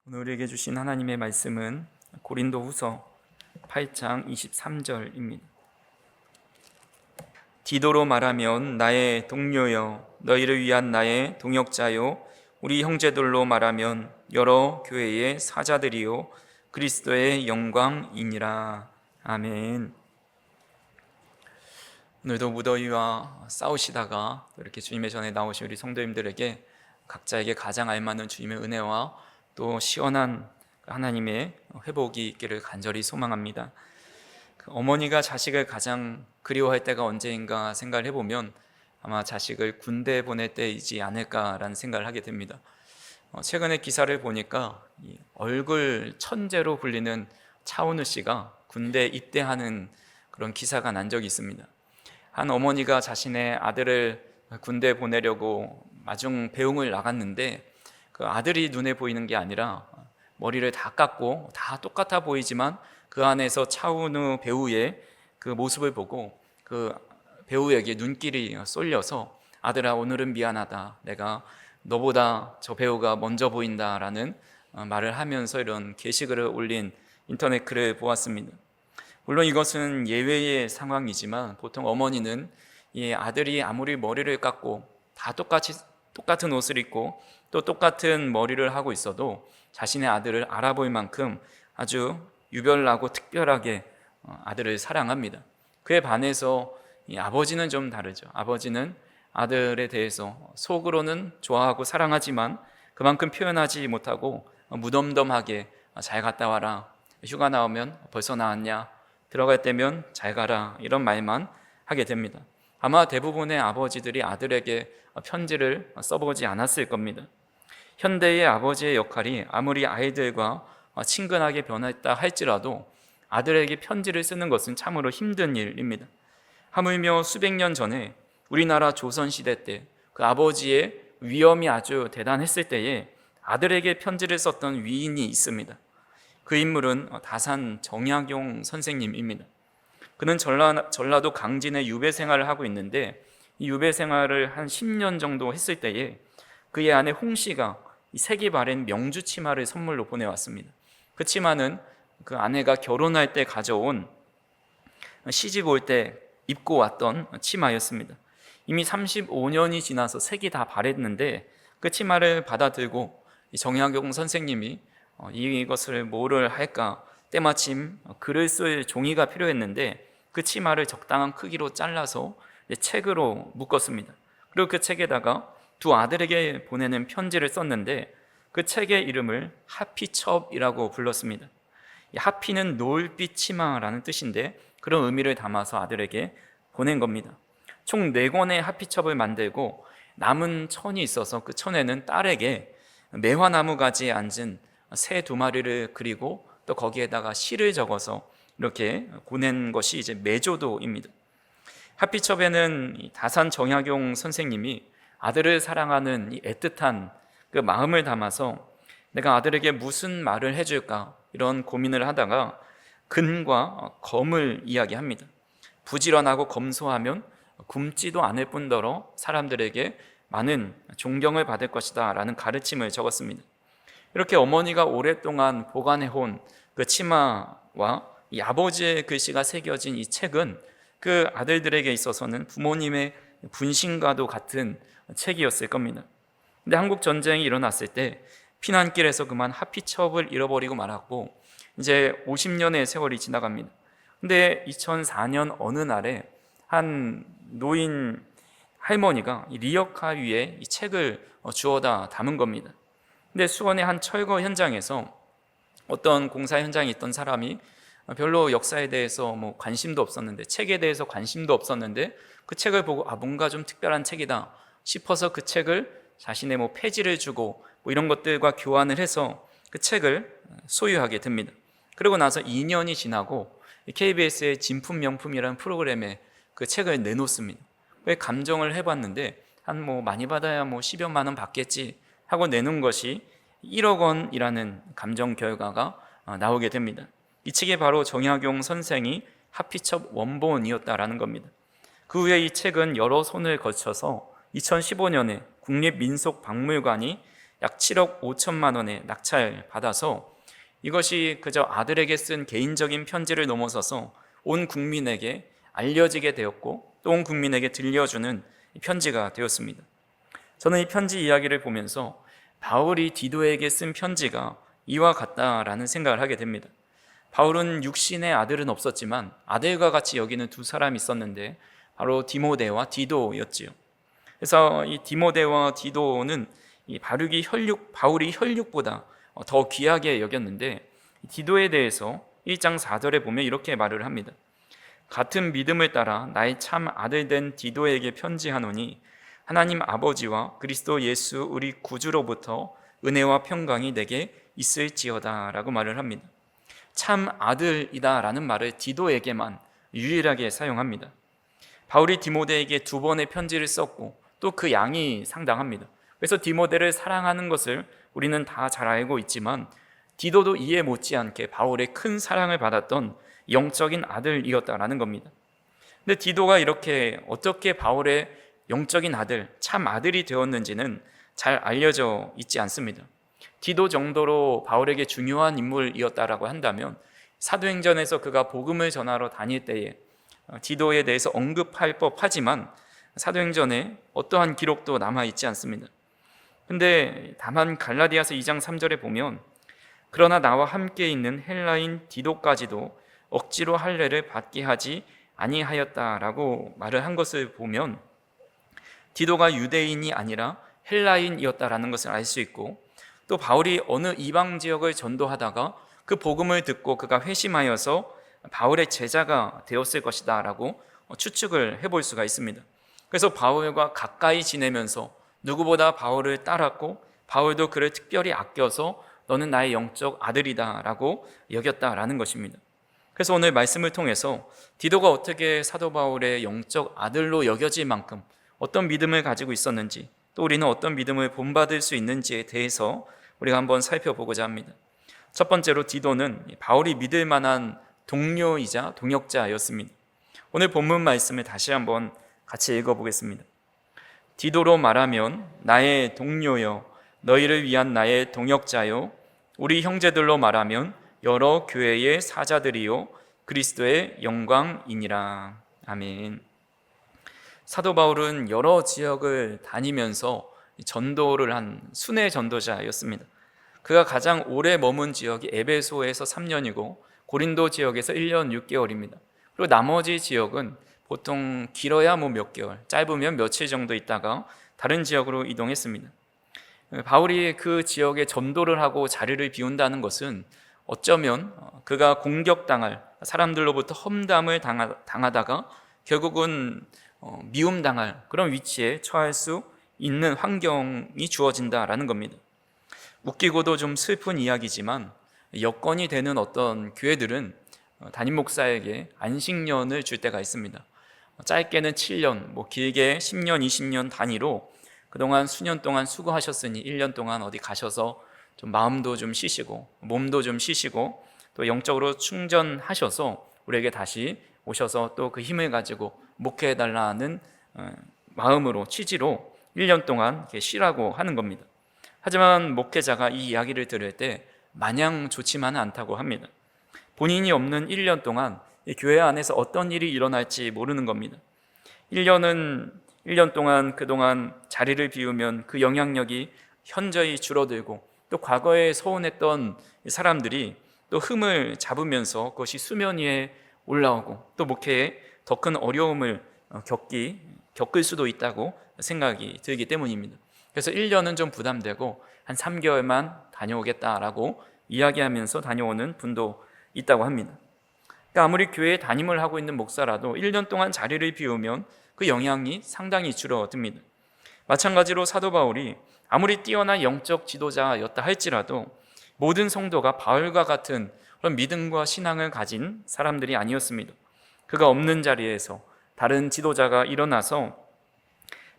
오늘 우리에게 주신 하나님의 말씀은 고린도후서 8장 23절입니다. 디도로 말하면 나의 동료여, 너희를 위한 나의 동역자요, 우리 형제들로 말하면 여러 교회의 사자들이요, 그리스도의 영광이니라. 아멘. 오늘도 무더위와 싸우시다가 이렇게 주님의 전에 나오신 우리 성도님들에게 각자에게 가장 알맞는 주님의 은혜와 또 시원한 하나님의 회복이 있기를 간절히 소망합니다. 어머니가 자식을 가장 그리워할 때가 언제인가 생각을 해보면 아마 자식을 군대에 보낼 때이지 않을까라는 생각을 하게 됩니다. 최근에 기사를 보니까 얼굴 천재로 불리는 차은우 씨가 군대에 입대하는 그런 기사가 난 적이 있습니다. 한 어머니가 자신의 아들을 군대에 보내려고 마중 배웅을 나갔는데 그 아들이 눈에 보이는 게 아니라 머리를 다 깎고 다 똑같아 보이지만 그 안에서 차은우 배우의 그 모습을 보고 그 배우에게 눈길이 쏠려서 아들아, 오늘은 미안하다, 내가 너보다 저 배우가 먼저 보인다라는 말을 하면서 이런 게시글을 올린 인터넷 글을 보았습니다. 물론 이것은 예외의 상황이지만 보통 어머니는 이 아들이 아무리 머리를 깎고 다 똑같은 옷을 입고 또 똑같은 머리를 하고 있어도 자신의 아들을 알아볼 만큼 아주 유별나고 특별하게 아들을 사랑합니다. 그에 반해서 이 아버지는 좀 다르죠. 아버지는 아들에 대해서 속으로는 좋아하고 사랑하지만 그만큼 표현하지 못하고 무덤덤하게 잘 갔다 와라, 휴가 나오면 벌써 나왔냐, 들어갈 때면 잘 가라, 이런 말만 하게 됩니다. 아마 대부분의 아버지들이 아들에게 편지를 써보지 않았을 겁니다. 현대의 아버지의 역할이 아무리 아이들과 친근하게 변했다 할지라도 아들에게 편지를 쓰는 것은 참으로 힘든 일입니다. 하물며 수백 년 전에 우리나라 조선시대 때 그 아버지의 위엄이 아주 대단했을 때에 아들에게 편지를 썼던 위인이 있습니다. 그 인물은 다산 정약용 선생님입니다. 그는 전라도 강진에 유배 생활을 하고 있는데 이 유배 생활을 한 10년 정도 했을 때에 그의 아내 홍씨가 색이 바랜 명주 치마를 선물로 보내왔습니다. 그 치마는 그 아내가 결혼할 때 가져온, 시집 올 때 입고 왔던 치마였습니다. 이미 35년이 지나서 색이 다 바랬는데 그 치마를 받아 들고 정약용 선생님이 이것을 뭐를 할까, 때마침 글을 쓸 종이가 필요했는데 그 치마를 적당한 크기로 잘라서 책으로 묶었습니다. 그리고 그 책에다가 두 아들에게 보내는 편지를 썼는데 그 책의 이름을 하피첩이라고 불렀습니다. 하피는 노을빛 치마라는 뜻인데 그런 의미를 담아서 아들에게 보낸 겁니다. 총 4권의 하피첩을 만들고 남은 천이 있어서 그 천에는 딸에게 매화나무 가지에 앉은 새 2마리를 그리고 또 거기에다가 시를 적어서 이렇게 보낸 것이 이제 매조도입니다. 하피첩에는 다산 정약용 선생님이 아들을 사랑하는 이 애틋한 그 마음을 담아서 내가 아들에게 무슨 말을 해줄까 이런 고민을 하다가 금과 검을 이야기합니다. 부지런하고 검소하면 굶지도 않을 뿐더러 사람들에게 많은 존경을 받을 것이다 라는 가르침을 적었습니다. 이렇게 어머니가 오랫동안 보관해온 그 치마와 이 아버지의 글씨가 새겨진 이 책은 그 아들들에게 있어서는 부모님의 분신과도 같은 책이었을 겁니다. 근데 한국 전쟁이 일어났을 때 피난길에서 그만 하피첩을 잃어버리고 말았고 이제 50년의 세월이 지나갑니다. 근데 2004년 어느 날에 한 노인 할머니가 이 리어카 위에 이 책을 주워다 담은 겁니다. 근데 수원의 한 철거 현장에서 어떤 공사 현장에 있던 사람이 별로 역사에 대해서 관심도 없었는데, 책에 대해서 관심도 없었는데 그 책을 보고 뭔가 좀 특별한 책이다 싶어서 그 책을 자신의 폐지를 주고 이런 것들과 교환을 해서 그 책을 소유하게 됩니다. 그러고 나서 2년이 지나고 KBS의 진품명품이라는 프로그램에 그 책을 내놓습니다. 감정을 해봤는데 한 많이 받아야 10여만 원 받겠지 하고 내놓은 것이 1억 원이라는 감정 결과가 나오게 됩니다. 이 책이 바로 정약용 선생이 하피첩 원본이었다라는 겁니다. 그 후에 이 책은 여러 손을 거쳐서 2015년에 국립민속박물관이 약 7억 5천만 원에 낙찰받아서 이것이 그저 아들에게 쓴 개인적인 편지를 넘어서서 온 국민에게 알려지게 되었고 또 온 국민에게 들려주는 편지가 되었습니다. 저는 이 편지 이야기를 보면서 바울이 디도에게 쓴 편지가 이와 같다라는 생각을 하게 됩니다. 바울은 육신의 아들은 없었지만 아들과 같이 여기는 두 사람이 있었는데 바로 디모데와 디도였지요. 그래서 이 디모데와 디도는 이 바울이 혈육보다 더 귀하게 여겼는데 디도에 대해서 1장 4절에 보면 이렇게 말을 합니다. 같은 믿음을 따라 나의 참 아들 된 디도에게 편지하노니 하나님 아버지와 그리스도 예수 우리 구주로부터 은혜와 평강이 내게 있을지어다 라고 말을 합니다. 참 아들이다 라는 말을 디도에게만 유일하게 사용합니다. 바울이 디모데에게 2번의 편지를 썼고 또 그 양이 상당합니다. 그래서 디모데를 사랑하는 것을 우리는 다 잘 알고 있지만 디도도 이해 못지않게 바울의 큰 사랑을 받았던 영적인 아들이었다라는 겁니다. 근데 디도가 이렇게 어떻게 바울의 영적인 아들, 참 아들이 되었는지는 잘 알려져 있지 않습니다. 디도 정도로 바울에게 중요한 인물이었다라고 한다면 사도행전에서 그가 복음을 전하러 다닐 때에 디도에 대해서 언급할 법하지만 사도행전에 어떠한 기록도 남아있지 않습니다. 근데 다만 갈라디아서 2장 3절에 보면 그러나 나와 함께 있는 헬라인 디도까지도 억지로 할례를 받게 하지 아니하였다라고 말을 한 것을 보면 디도가 유대인이 아니라 헬라인이었다라는 것을 알 수 있고 또 바울이 어느 이방 지역을 전도하다가 그 복음을 듣고 그가 회심하여서 바울의 제자가 되었을 것이다 라고 추측을 해볼 수가 있습니다. 그래서 바울과 가까이 지내면서 누구보다 바울을 따랐고 바울도 그를 특별히 아껴서 너는 나의 영적 아들이다 라고 여겼다라는 것입니다. 그래서 오늘 말씀을 통해서 디도가 어떻게 사도 바울의 영적 아들로 여겨질 만큼 어떤 믿음을 가지고 있었는지 또 우리는 어떤 믿음을 본받을 수 있는지에 대해서 우리가 한번 살펴보고자 합니다. 첫 번째로 디도는 바울이 믿을 만한 동료이자 동역자였습니다. 오늘 본문 말씀을 다시 한번 같이 읽어보겠습니다. 디도로 말하면 나의 동료여 너희를 위한 나의 동역자요 우리 형제들로 말하면 여러 교회의 사자들이요 그리스도의 영광이니라. 아멘. 사도 바울은 여러 지역을 다니면서 전도를 한 순회 전도자였습니다. 그가 가장 오래 머문 지역이 에베소에서 3년이고 고린도 지역에서 1년 6개월입니다. 그리고 나머지 지역은 보통 길어야 몇 개월, 짧으면 며칠 정도 있다가 다른 지역으로 이동했습니다. 바울이 그 지역에 전도를 하고 자리를 비운다는 것은 어쩌면 그가 공격당할 사람들로부터 험담을 당하다가 결국은 미움당할 그런 위치에 처할 수 있는 환경이 주어진다라는 겁니다. 웃기고도 좀 슬픈 이야기지만 여건이 되는 어떤 교회들은 담임 목사에게 안식년을 줄 때가 있습니다. 짧게는 7년, 길게 10년, 20년 단위로 그동안 수년 동안 수고하셨으니 1년 동안 어디 가셔서 좀 마음도 좀 쉬시고 몸도 좀 쉬시고 또 영적으로 충전하셔서 우리에게 다시 오셔서 또 그 힘을 가지고 목회해달라는 마음으로 취지로 1년 동안 이렇게 쉬라고 하는 겁니다. 하지만 목회자가 이 이야기를 들을 때 마냥 좋지만은 않다고 합니다. 본인이 없는 1년 동안 이 교회 안에서 어떤 일이 일어날지 모르는 겁니다. 1년 동안 그동안 자리를 비우면 그 영향력이 현저히 줄어들고 또 과거에 서운했던 사람들이 또 흠을 잡으면서 그것이 수면 위에 올라오고 또 목회에 더 큰 어려움을 겪을 수도 있다고 생각이 들기 때문입니다. 그래서 1년은 좀 부담되고 한 3개월만 다녀오겠다라고 이야기하면서 다녀오는 분도 있다고 합니다. 그러니까 아무리 교회에 담임을 하고 있는 목사라도 1년 동안 자리를 비우면 그 영향이 상당히 줄어듭니다. 마찬가지로 사도 바울이 아무리 뛰어난 영적 지도자였다 할지라도 모든 성도가 바울과 같은 그런 믿음과 신앙을 가진 사람들이 아니었습니다. 그가 없는 자리에서 다른 지도자가 일어나서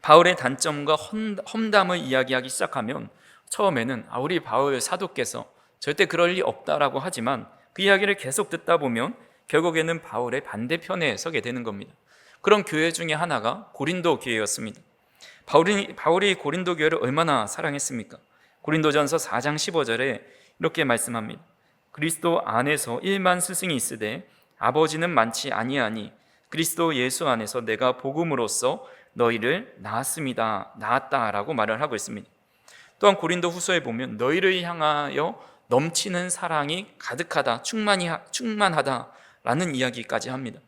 바울의 단점과 험담을 이야기하기 시작하면 처음에는 우리 바울 사도께서 절대 그럴 리 없다라고 하지만 그 이야기를 계속 듣다 보면 결국에는 바울의 반대편에 서게 되는 겁니다. 그런 교회 중에 하나가 고린도 교회였습니다. 바울이 고린도 교회를 얼마나 사랑했습니까? 고린도전서 4장 15절에 이렇게 말씀합니다. 그리스도 안에서 일만 스승이 있으되 아버지는 많지 아니하니 그리스도 예수 안에서 내가 복음으로써 너희를 낳았다라고 말을 하고 있습니다. 또한 고린도 후서에 보면 너희를 향하여 넘치는 사랑이 가득하다, 충만하다라는 이야기까지 합니다.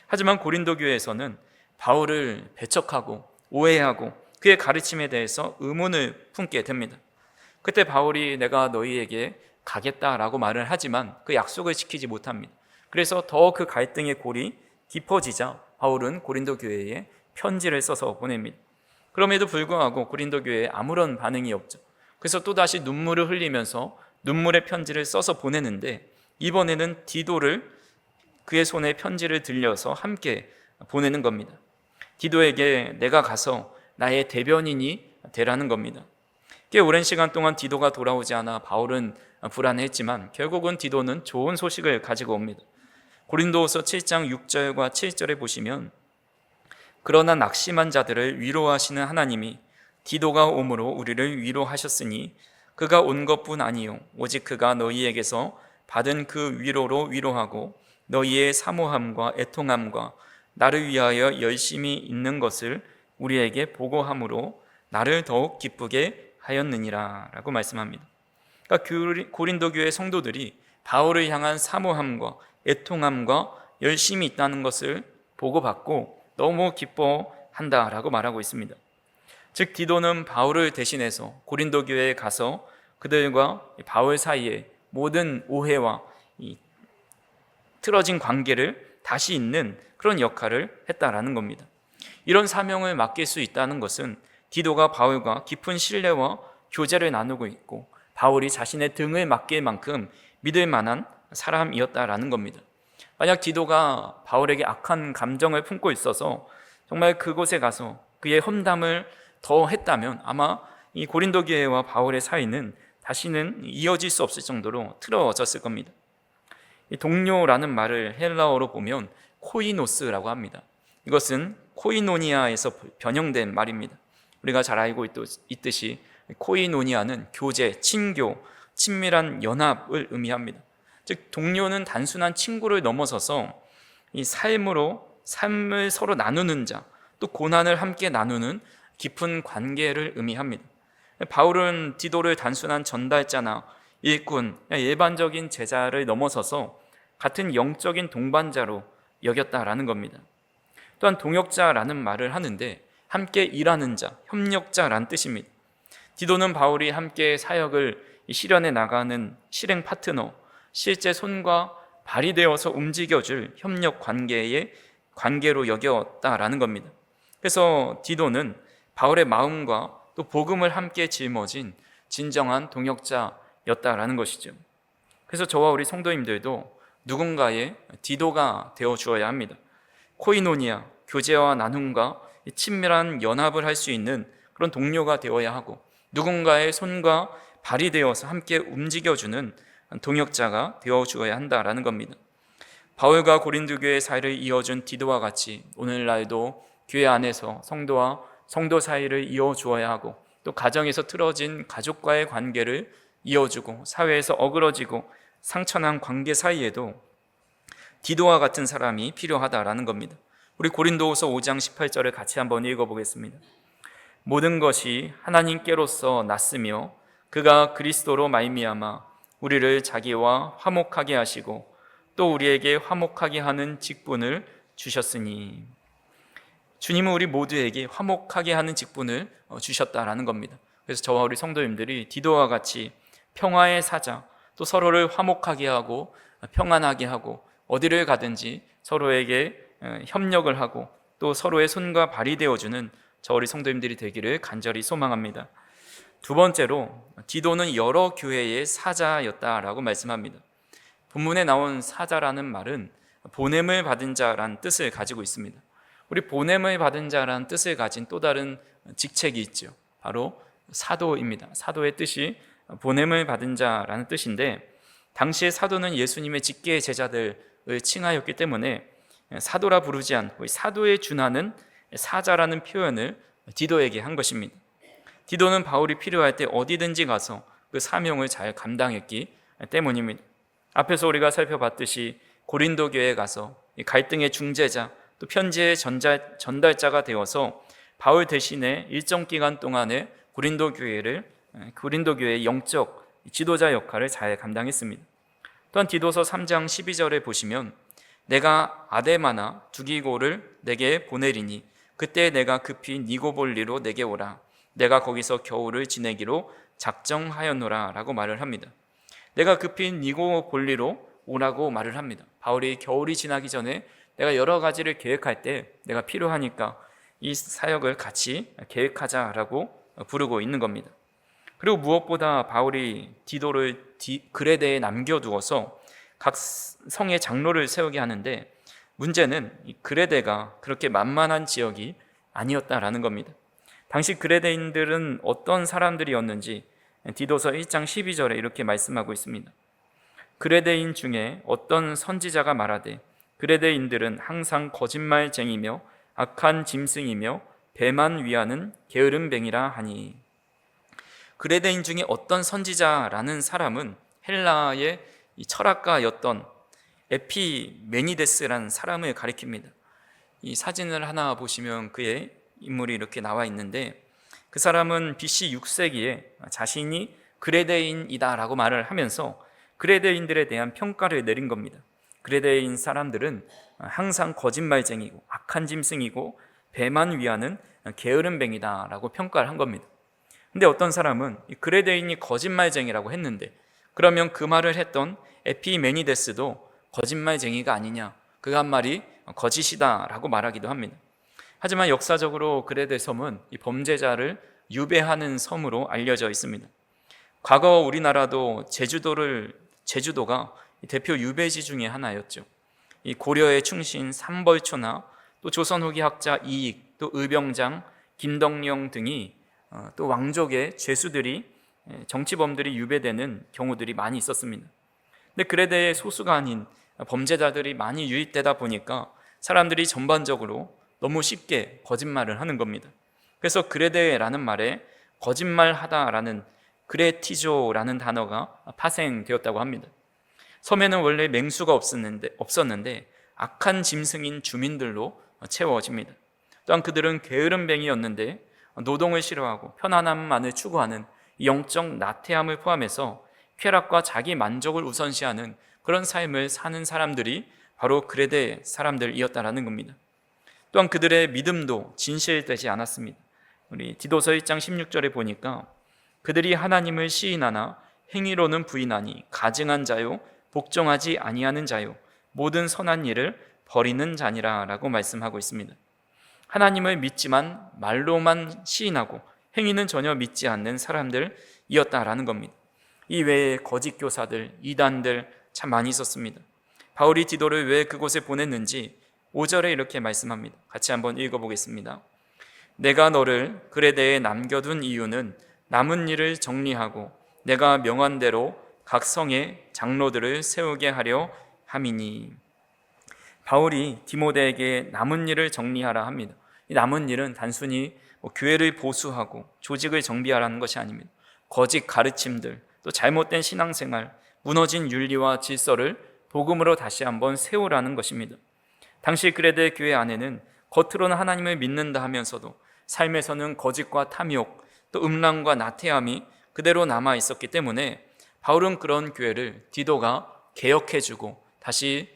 하지만 고린도 교회에서는 바울을 배척하고 오해하고 그의 가르침에 대해서 의문을 품게 됩니다. 그때 바울이 내가 너희에게 가겠다라고 말을 하지만 그 약속을 지키지 못합니다. 그래서 더 그 갈등의 골이 깊어지자 바울은 고린도 교회에 편지를 써서 보냅니다. 그럼에도 불구하고 고린도 교회에 아무런 반응이 없죠. 그래서 또다시 눈물을 흘리면서 눈물의 편지를 써서 보내는데 이번에는 디도를 그의 손에 편지를 들려서 함께 보내는 겁니다. 디도에게 내가 가서 나의 대변인이 되라는 겁니다. 꽤 오랜 시간 동안 디도가 돌아오지 않아 바울은 불안해했지만 결국은 디도는 좋은 소식을 가지고 옵니다. 고린도후서 7장 6절과 7절에 보시면 그러나 낙심한 자들을 위로하시는 하나님이 디도가 오므로 우리를 위로하셨으니 그가 온 것뿐 아니요 오직 그가 너희에게서 받은 그 위로로 위로하고 너희의 사모함과 애통함과 나를 위하여 열심히 있는 것을 우리에게 보고함으로 나를 더욱 기쁘게 하였느니라 라고 말씀합니다. 그러니까 고린도 교회 성도들이 바울을 향한 사모함과 애통함과 열심히 있다는 것을 보고받고 너무 기뻐한다라고 말하고 있습니다. 즉 디도는 바울을 대신해서 고린도 교회에 가서 그들과 바울 사이에 모든 오해와 이 틀어진 관계를 다시 잇는 그런 역할을 했다라는 겁니다. 이런 사명을 맡길 수 있다는 것은 디도가 바울과 깊은 신뢰와 교제를 나누고 있고 바울이 자신의 등을 맡길 만큼 믿을 만한 사람이었다라는 겁니다. 만약 디도가 바울에게 악한 감정을 품고 있어서 정말 그곳에 가서 그의 험담을 더 했다면 아마 이 고린도 교회와 바울의 사이는 다시는 이어질 수 없을 정도로 틀어졌을 겁니다. 이 동료라는 말을 헬라어로 보면 코이노스라고 합니다. 이것은 코이노니아에서 변형된 말입니다. 우리가 잘 알고 있듯이 코이노니아는 교제, 친교, 친밀한 연합을 의미합니다. 즉 동료는 단순한 친구를 넘어서서 이 삶을 서로 나누는 자, 또 고난을 함께 나누는 깊은 관계를 의미합니다. 바울은 디도를 단순한 전달자나 일꾼, 일반적인 제자를 넘어서서 같은 영적인 동반자로 여겼다라는 겁니다. 또한 동역자라는 말을 하는데 함께 일하는 자, 협력자라는 뜻입니다. 디도는 바울이 함께 사역을 실현해 나가는 실행 파트너, 실제 손과 발이 되어서 움직여줄 협력 관계로 여겼다라는 겁니다. 그래서 디도는 바울의 마음과 또 복음을 함께 짊어진 진정한 동역자였다라는 것이죠. 그래서 저와 우리 성도님들도 누군가의 디도가 되어 주어야 합니다. 코이노니아, 교제와 나눔과 친밀한 연합을 할 수 있는 그런 동료가 되어야 하고 누군가의 손과 발이 되어서 함께 움직여주는 동역자가 되어 주어야 한다라는 겁니다. 바울과 고린도 교회 사이를 이어준 디도와 같이 오늘날도 교회 안에서 성도와 성도 사이를 이어주어야 하고 또 가정에서 틀어진 가족과의 관계를 이어주고 사회에서 어그러지고 상처난 관계 사이에도 디도와 같은 사람이 필요하다라는 겁니다. 우리 고린도후서 5장 18절을 같이 한번 읽어보겠습니다. 모든 것이 하나님께로서 났으며 그가 그리스도로 말미암아 우리를 자기와 화목하게 하시고 또 우리에게 화목하게 하는 직분을 주셨으니 주님은 우리 모두에게 화목하게 하는 직분을 주셨다라는 겁니다. 그래서 저와 우리 성도님들이 디도와 같이 평화의 사자, 또 서로를 화목하게 하고 평안하게 하고 어디를 가든지 서로에게 협력을 하고 또 서로의 손과 발이 되어주는 저 우리 성도님들이 되기를 간절히 소망합니다. 두 번째로 디도는 여러 교회의 사자였다라고 말씀합니다. 본문에 나온 사자라는 말은 보냄을 받은 자라는 뜻을 가지고 있습니다. 우리 보냄을 받은 자라는 뜻을 가진 또 다른 직책이 있죠. 바로 사도입니다. 사도의 뜻이 보냄을 받은 자라는 뜻인데 당시의 사도는 예수님의 직계의 제자들을 칭하였기 때문에 사도라 부르지 않고 사도에 준하는 사자라는 표현을 디도에게 한 것입니다. 디도는 바울이 필요할 때 어디든지 가서 그 사명을 잘 감당했기 때문입니다. 앞에서 우리가 살펴봤듯이 고린도 교회에 가서 갈등의 중재자, 또 편지의 전달자가 되어서 바울 대신에 일정 기간 동안에 고린도 교회의 영적 지도자 역할을 잘 감당했습니다. 또한 디도서 3장 12절에 보시면 내가 아데마나 두기고를 내게 보내리니 그때 내가 급히 니고볼리로 내게 오라. 내가 거기서 겨울을 지내기로 작정하였노라 라고 말을 합니다. 내가 급히 니고볼리로 오라고 말을 합니다. 바울이 겨울이 지나기 전에 내가 여러 가지를 계획할 때 내가 필요하니까 이 사역을 같이 계획하자라고 부르고 있는 겁니다. 그리고 무엇보다 바울이 디도를 그레데에 남겨두어서 각 성의 장로를 세우게 하는데 문제는 이 그레데가 그렇게 만만한 지역이 아니었다라는 겁니다. 당시 그레데인들은 어떤 사람들이었는지 디도서 1장 12절에 이렇게 말씀하고 있습니다. 그레데인 중에 어떤 선지자가 말하되 그레데인들은 항상 거짓말쟁이며 악한 짐승이며 배만 위하는 게으름뱅이라 하니. 그레데인 중에 어떤 선지자라는 사람은 헬라의 철학가였던 에피메니데스라는 사람을 가리킵니다. 이 사진을 하나 보시면 그의 인물이 이렇게 나와 있는데 그 사람은 BC 6세기에 자신이 그레데인이다라고 말을 하면서 그레데인들에 대한 평가를 내린 겁니다. 그레데인 사람들은 항상 거짓말쟁이고 악한 짐승이고 배만 위하는 게으름뱅이다라고 평가를 한 겁니다. 근데 어떤 사람은 그레데인이 거짓말쟁이라고 했는데 그러면 그 말을 했던 에피메니데스도 거짓말쟁이가 아니냐, 그 한 말이 거짓이다라고 말하기도 합니다. 하지만 역사적으로 그레데 섬은 이 범죄자를 유배하는 섬으로 알려져 있습니다. 과거 우리나라도 제주도가 대표 유배지 중에 하나였죠. 이 고려의 충신 삼벌초나 또 조선 후기 학자 이익, 또 의병장, 김덕령 등이 또 왕족의 죄수들이 정치범들이 유배되는 경우들이 많이 있었습니다. 근데 그레데의 소수가 아닌 범죄자들이 많이 유입되다 보니까 사람들이 전반적으로 너무 쉽게 거짓말을 하는 겁니다. 그래서 그레데라는 말에 거짓말하다라는 그레티조라는 단어가 파생되었다고 합니다. 섬에는 원래 맹수가 없었는데 악한 짐승인 주민들로 채워집니다. 또한 그들은 게으름뱅이였는데 노동을 싫어하고 편안함만을 추구하는 영적 나태함을 포함해서 쾌락과 자기 만족을 우선시하는 그런 삶을 사는 사람들이 바로 그레데 사람들이었다라는 겁니다. 또한 그들의 믿음도 진실되지 않았습니다. 우리 디도서 1장 16절에 보니까 그들이 하나님을 시인하나 행위로는 부인하니 가증한 자요 복종하지 아니하는 자요 모든 선한 일을 버리는 자니라 라고 말씀하고 있습니다. 하나님을 믿지만 말로만 시인하고 행위는 전혀 믿지 않는 사람들이었다라는 겁니다. 이 외에 거짓 교사들, 이단들 참 많이 있었습니다. 바울이 디도를 왜 그곳에 보냈는지 5절에 이렇게 말씀합니다. 같이 한번 읽어보겠습니다. 내가 너를 그레데에 남겨둔 이유는 남은 일을 정리하고 내가 명한 대로 각 성에 장로들을 세우게 하려 함이니. 바울이 디모데에게 남은 일을 정리하라 합니다. 이 남은 일은 단순히 교회를 보수하고 조직을 정비하라는 것이 아닙니다. 거짓 가르침들, 또 잘못된 신앙생활, 무너진 윤리와 질서를 복음으로 다시 한번 세우라는 것입니다. 당시 그레데 교회 안에는 겉으로는 하나님을 믿는다 하면서도 삶에서는 거짓과 탐욕, 또 음란과 나태함이 그대로 남아 있었기 때문에 바울은 그런 교회를 디도가 개혁해주고 다시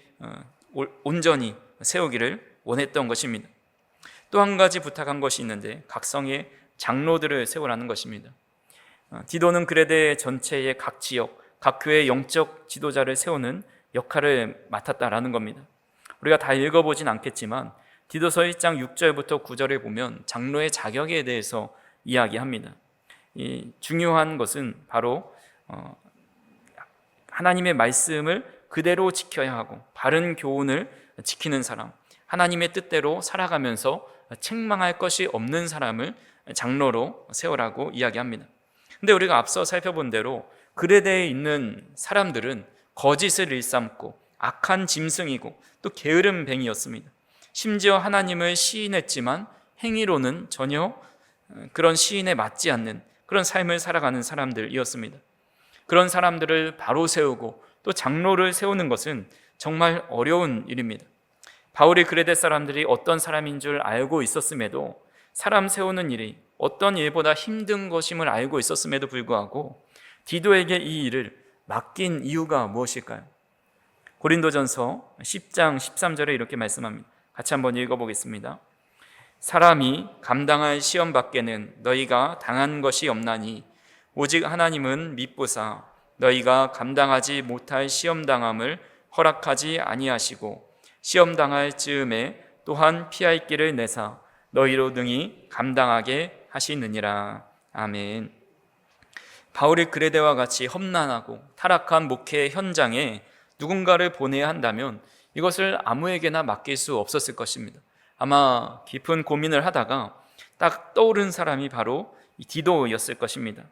온전히 세우기를 원했던 것입니다. 또 한 가지 부탁한 것이 있는데 각성의 장로들을 세우라는 것입니다. 디도는 그레데 전체의 각 지역, 각 교회의 영적 지도자를 세우는 역할을 맡았다라는 겁니다. 우리가 다 읽어보진 않겠지만 디도서 1장 6절부터 9절에 보면 장로의 자격에 대해서 이야기합니다. 이 중요한 것은 바로 하나님의 말씀을 그대로 지켜야 하고 바른 교훈을 지키는 사람, 하나님의 뜻대로 살아가면서 책망할 것이 없는 사람을 장로로 세우라고 이야기합니다. 근데 우리가 앞서 살펴본 대로 그레데에 있는 사람들은 거짓을 일삼고 악한 짐승이고 또 게으름뱅이였습니다. 심지어 하나님을 시인했지만 행위로는 전혀 그런 시인에 맞지 않는 그런 삶을 살아가는 사람들이었습니다. 그런 사람들을 바로 세우고 또 장로를 세우는 것은 정말 어려운 일입니다. 바울이 그레데 사람들이 어떤 사람인 줄 알고 있었음에도, 사람 세우는 일이 어떤 일보다 힘든 것임을 알고 있었음에도 불구하고 디도에게 이 일을 맡긴 이유가 무엇일까요? 고린도전서 10장 13절에 이렇게 말씀합니다. 같이 한번 읽어보겠습니다. 사람이 감당할 시험 밖에는 너희가 당한 것이 없나니 오직 하나님은 미쁘사 너희가 감당하지 못할 시험 당함을 허락하지 아니하시고 시험 당할 즈음에 또한 피할 길을 내사 너희로 능히 감당하게 하시느니라. 아멘. 바울이 그레데와 같이 험난하고 타락한 목회 현장에 누군가를 보내야 한다면 이것을 아무에게나 맡길 수 없었을 것입니다. 아마 깊은 고민을 하다가 딱 떠오른 사람이 바로 디도였을 것입니다.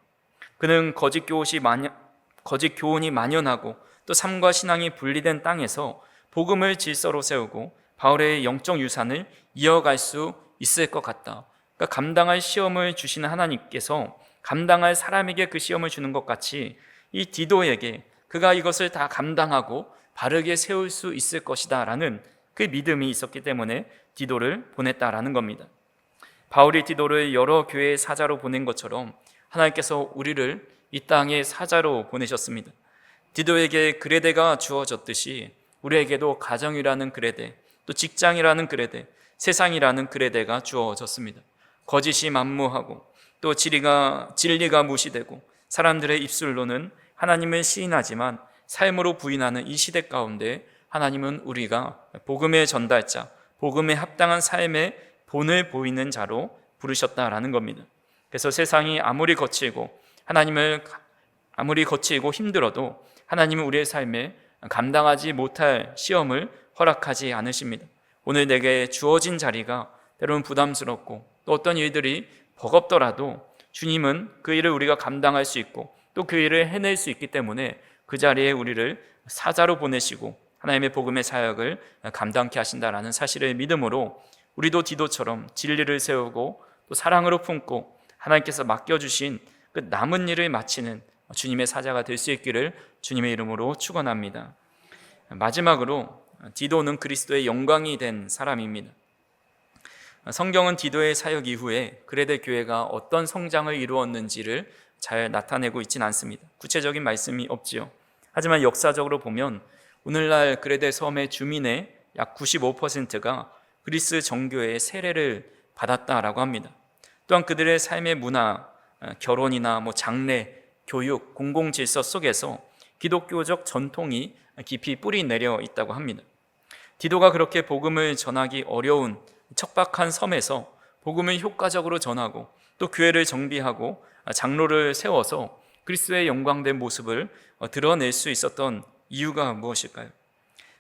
그는 거짓 교훈이 만연하고 또 삶과 신앙이 분리된 땅에서 복음을 질서로 세우고 바울의 영적 유산을 이어갈 수 있을 것 같다. 그러니까 감당할 시험을 주시는 하나님께서 감당할 사람에게 그 시험을 주는 것 같이 이 디도에게 그가 이것을 다 감당하고 바르게 세울 수 있을 것이다 라는 그 믿음이 있었기 때문에 디도를 보냈다라는 겁니다. 바울이 디도를 여러 교회의 사자로 보낸 것처럼 하나님께서 우리를 이 땅의 사자로 보내셨습니다. 디도에게 그레데가 주어졌듯이 우리에게도 가정이라는 그레데, 또 직장이라는 그레데, 세상이라는 그레데가 주어졌습니다. 거짓이 만무하고 또 진리가 무시되고 사람들의 입술로는 하나님을 시인하지만 삶으로 부인하는 이 시대 가운데 하나님은 우리가 복음의 전달자, 복음에 합당한 삶의 본을 보이는 자로 부르셨다라는 겁니다. 그래서 세상이 아무리 거칠고 힘들어도 하나님은 우리의 삶에 감당하지 못할 시험을 허락하지 않으십니다. 오늘 내게 주어진 자리가 때로는 부담스럽고 또 어떤 일들이 버겁더라도 주님은 그 일을 우리가 감당할 수 있고 또 그 일을 해낼 수 있기 때문에 그 자리에 우리를 사자로 보내시고 하나님의 복음의 사역을 감당케 하신다라는 사실을 믿음으로 우리도 디도처럼 진리를 세우고 또 사랑으로 품고 하나님께서 맡겨주신 그 남은 일을 마치는 주님의 사자가 될 수 있기를 주님의 이름으로 축원합니다. 마지막으로 디도는 그리스도의 영광이 된 사람입니다. 성경은 디도의 사역 이후에 그레데 교회가 어떤 성장을 이루었는지를 잘 나타내고 있진 않습니다. 구체적인 말씀이 없지요. 하지만 역사적으로 보면 오늘날 그레데 섬의 주민의 약 95%가 그리스 정교의 세례를 받았다라고 합니다. 또한 그들의 삶의 문화, 결혼이나 장례, 교육, 공공질서 속에서 기독교적 전통이 깊이 뿌리 내려 있다고 합니다. 디도가 그렇게 복음을 전하기 어려운 척박한 섬에서 복음을 효과적으로 전하고 또 교회를 정비하고 장로를 세워서 그리스도의 영광된 모습을 드러낼 수 있었던 이유가 무엇일까요?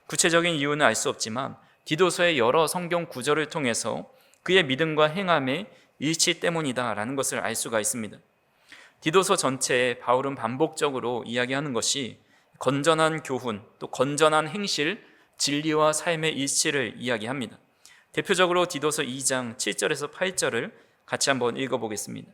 구체적인 이유는 알 수 없지만 디도서의 여러 성경 구절을 통해서 그의 믿음과 행함의 일치 때문이다라는 것을 알 수가 있습니다. 디도서 전체에 바울은 반복적으로 이야기하는 것이 건전한 교훈, 또 건전한 행실, 진리와 삶의 일치를 이야기합니다. 대표적으로 디도서 2장 7절에서 8절을 같이 한번 읽어보겠습니다.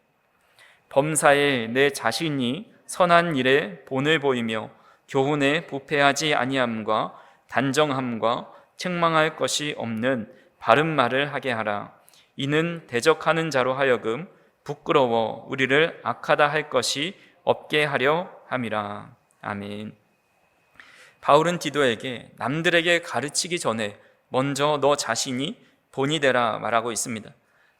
범사에 내 자신이 선한 일에 본을 보이며 교훈에 부패하지 아니함과 단정함과 책망할 것이 없는 바른 말을 하게 하라. 이는 대적하는 자로 하여금 부끄러워 우리를 악하다 할 것이 없게 하려 함이라. 아멘. 바울은 디도에게 남들에게 가르치기 전에 먼저 너 자신이 본이 되라 말하고 있습니다.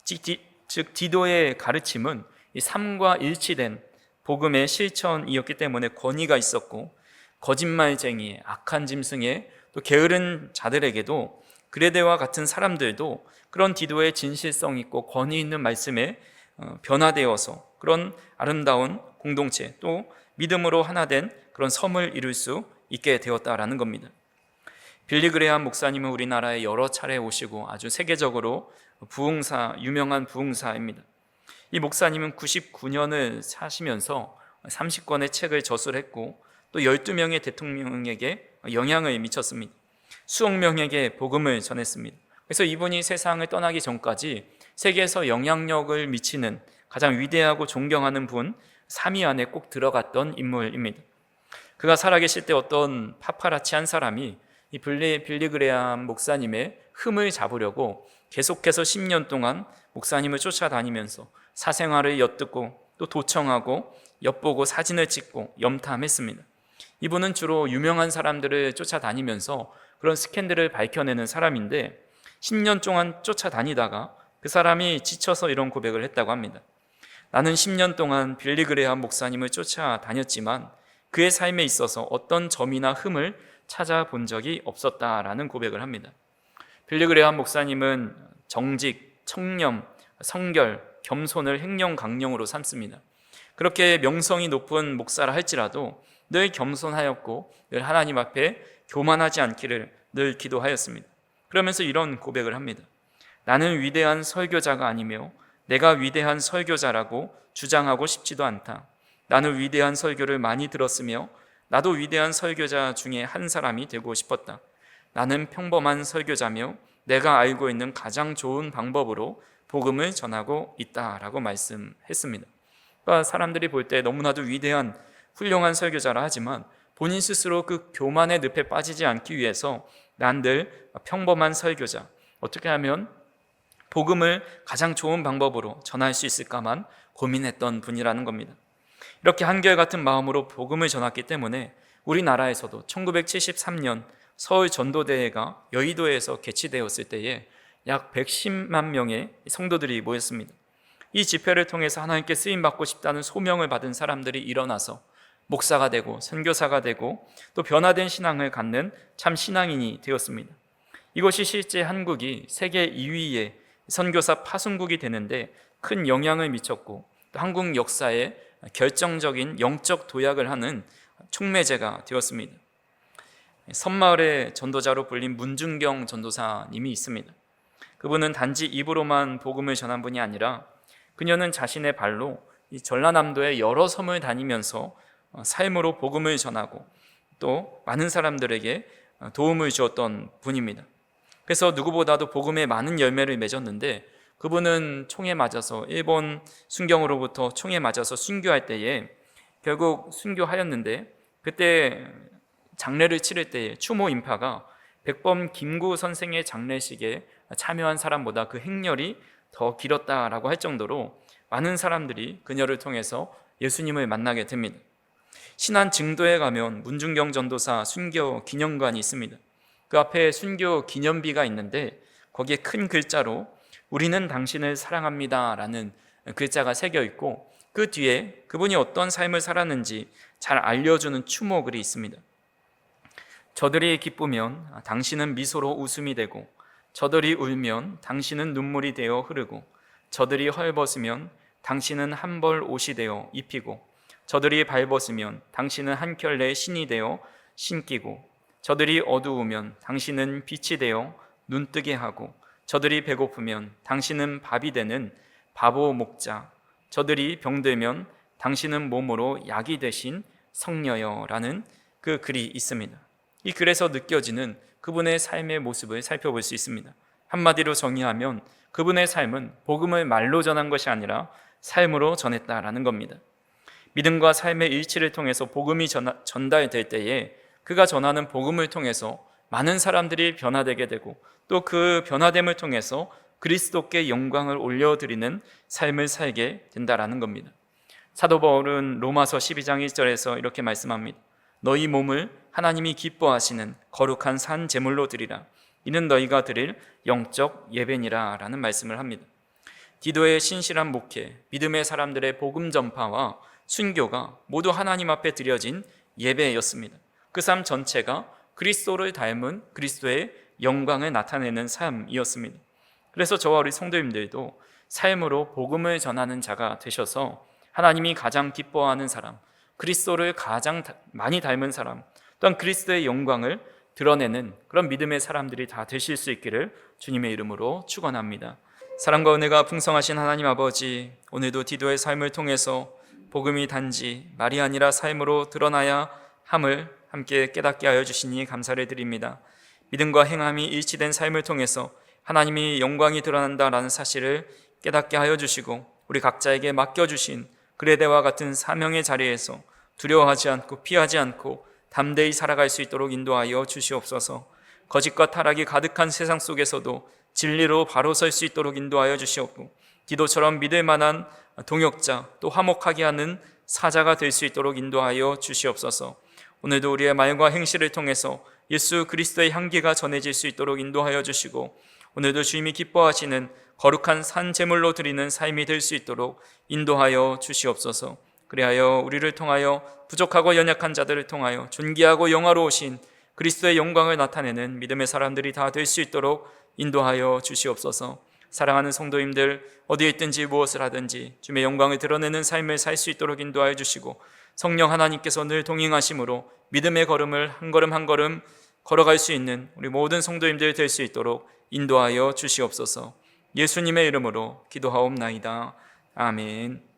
즉 디도의 가르침은 이 삶과 일치된 복음의 실천이었기 때문에 권위가 있었고 거짓말쟁이, 악한 짐승의 또 게으른 자들에게도 그레데와 같은 사람들도 그런 디도의 진실성 있고 권위 있는 말씀에 변화되어서 그런 아름다운 공동체 또 믿음으로 하나 된 그런 섬을 이룰 수 있게 되었다라는 겁니다. 빌리 그레이엄 목사님은 우리나라에 여러 차례 오시고 아주 세계적으로 유명한 부흥사입니다. 이 목사님은 99년을 사시면서 30권의 책을 저술했고 또 12명의 대통령에게 영향을 미쳤습니다. 수억 명에게 복음을 전했습니다. 그래서 이분이 세상을 떠나기 전까지 세계에서 영향력을 미치는 가장 위대하고 존경하는 분 3위 안에 꼭 들어갔던 인물입니다. 그가 살아계실 때 어떤 파파라치 한 사람이 이 빌리 그레암 목사님의 흠을 잡으려고 계속해서 10년 동안 목사님을 쫓아다니면서 사생활을 엿듣고 또 도청하고 엿보고 사진을 찍고 염탐했습니다. 이분은 주로 유명한 사람들을 쫓아다니면서 그런 스캔들을 밝혀내는 사람인데 10년 동안 쫓아다니다가 그 사람이 지쳐서 이런 고백을 했다고 합니다. 나는 10년 동안 빌리 그레암 목사님을 쫓아다녔지만 그의 삶에 있어서 어떤 점이나 흠을 찾아본 적이 없었다라는 고백을 합니다. 빌리 그레암 목사님은 정직, 청렴, 성결, 겸손을 행령강령으로 삼습니다. 그렇게 명성이 높은 목사라 할지라도 늘 겸손하였고 늘 하나님 앞에 교만하지 않기를 늘 기도하였습니다. 그러면서 이런 고백을 합니다. 나는 위대한 설교자가 아니며 내가 위대한 설교자라고 주장하고 싶지도 않다. 나는 위대한 설교를 많이 들었으며 나도 위대한 설교자 중에 한 사람이 되고 싶었다. 나는 평범한 설교자며 내가 알고 있는 가장 좋은 방법으로 복음을 전하고 있다라고 말씀했습니다. 그러니까 사람들이 볼 때 너무나도 위대한 훌륭한 설교자라 하지만 본인 스스로 그 교만의 늪에 빠지지 않기 위해서 난 늘 평범한 설교자, 어떻게 하면 복음을 가장 좋은 방법으로 전할 수 있을까만 고민했던 분이라는 겁니다. 이렇게 한결같은 마음으로 복음을 전했기 때문에 우리나라에서도 1973년 서울 전도대회가 여의도에서 개최되었을 때에 약 110만 명의 성도들이 모였습니다. 이 집회를 통해서 하나님께 쓰임받고 싶다는 소명을 받은 사람들이 일어나서 목사가 되고 선교사가 되고 또 변화된 신앙을 갖는 참 신앙인이 되었습니다. 이것이 실제 한국이 세계 2위의 선교사 파송국이 되는데 큰 영향을 미쳤고 또 한국 역사에 결정적인 영적 도약을 하는 촉매제가 되었습니다. 섬마을의 전도자로 불린 문중경 전도사님이 있습니다. 그분은 단지 입으로만 복음을 전한 분이 아니라 그녀는 자신의 발로 이 전라남도의 여러 섬을 다니면서 삶으로 복음을 전하고 또 많은 사람들에게 도움을 주었던 분입니다. 그래서 누구보다도 복음에 많은 열매를 맺었는데 그분은 총에 맞아서 일본 순경으로부터 총에 맞아서 순교할 때에 결국 순교하였는데 그때 장례를 치를 때에 추모 인파가 백범 김구 선생의 장례식에 참여한 사람보다 그 행렬이 더 길었다라고 할 정도로 많은 사람들이 그녀를 통해서 예수님을 만나게 됩니다. 신안 증도에 가면 문중경 전도사 순교 기념관이 있습니다. 그 앞에 순교 기념비가 있는데 거기에 큰 글자로 우리는 당신을 사랑합니다 라는 글자가 새겨 있고 그 뒤에 그분이 어떤 삶을 살았는지 잘 알려주는 추모글이 있습니다. 저들이 기쁘면 당신은 미소로 웃음이 되고 저들이 울면 당신은 눈물이 되어 흐르고 저들이 헐벗으면 당신은 한 벌 옷이 되어 입히고 저들이 발벗으면 당신은 한 켤레 신이 되어 신기고 저들이 어두우면 당신은 빛이 되어 눈뜨게 하고 저들이 배고프면 당신은 밥이 되는 바보 목자 저들이 병들면 당신은 몸으로 약이 되신 성녀여라는 그 글이 있습니다. 이 글에서 느껴지는 그분의 삶의 모습을 살펴볼 수 있습니다. 한마디로 정의하면 그분의 삶은 복음을 말로 전한 것이 아니라 삶으로 전했다라는 겁니다. 믿음과 삶의 일치를 통해서 복음이 전달될 때에 그가 전하는 복음을 통해서 많은 사람들이 변화되게 되고 또 그 변화됨을 통해서 그리스도께 영광을 올려드리는 삶을 살게 된다라는 겁니다. 사도 바울은 로마서 12장 1절에서 이렇게 말씀합니다. 너희 몸을 하나님이 기뻐하시는 거룩한 산 제물로 드리라. 이는 너희가 드릴 영적 예배니라 라는 말씀을 합니다. 디도의 신실한 목회, 믿음의 사람들의 복음 전파와 순교가 모두 하나님 앞에 드려진 예배였습니다. 그 삶 전체가 그리스도를 닮은 그리스도의 영광을 나타내는 삶이었습니다. 그래서 저와 우리 성도님들도 삶으로 복음을 전하는 자가 되셔서 하나님이 가장 기뻐하는 사람, 그리스도를 가장 많이 닮은 사람, 또한 그리스도의 영광을 드러내는 그런 믿음의 사람들이 다 되실 수 있기를 주님의 이름으로 축원합니다. 사랑과 은혜가 풍성하신 하나님 아버지, 오늘도 디도의 삶을 통해서 복음이 단지 말이 아니라 삶으로 드러나야 함을 함께 깨닫게 하여 주시니 감사를 드립니다. 믿음과 행함이 일치된 삶을 통해서 하나님이 영광이 드러난다라는 사실을 깨닫게 하여 주시고 우리 각자에게 맡겨주신 그레데와 같은 사명의 자리에서 두려워하지 않고 피하지 않고 담대히 살아갈 수 있도록 인도하여 주시옵소서. 거짓과 타락이 가득한 세상 속에서도 진리로 바로 설 수 있도록 인도하여 주시옵고 기도처럼 믿을 만한 동역자 또 화목하게 하는 사자가 될 수 있도록 인도하여 주시옵소서. 오늘도 우리의 말과 행실을 통해서 예수 그리스도의 향기가 전해질 수 있도록 인도하여 주시고 오늘도 주님이 기뻐하시는 거룩한 산 제물로 드리는 삶이 될 수 있도록 인도하여 주시옵소서. 그리하여 우리를 통하여 부족하고 연약한 자들을 통하여 존귀하고 영화로우신 그리스도의 영광을 나타내는 믿음의 사람들이 다 될 수 있도록 인도하여 주시옵소서. 사랑하는 성도님들 어디에 있든지 무엇을 하든지 주님의 영광을 드러내는 삶을 살 수 있도록 인도하여 주시고 성령 하나님께서 늘 동행하심으로 믿음의 걸음을 한 걸음 한 걸음 걸어갈 수 있는 우리 모든 성도님들 될 수 있도록 인도하여 주시옵소서. 예수님의 이름으로 기도하옵나이다. 아멘.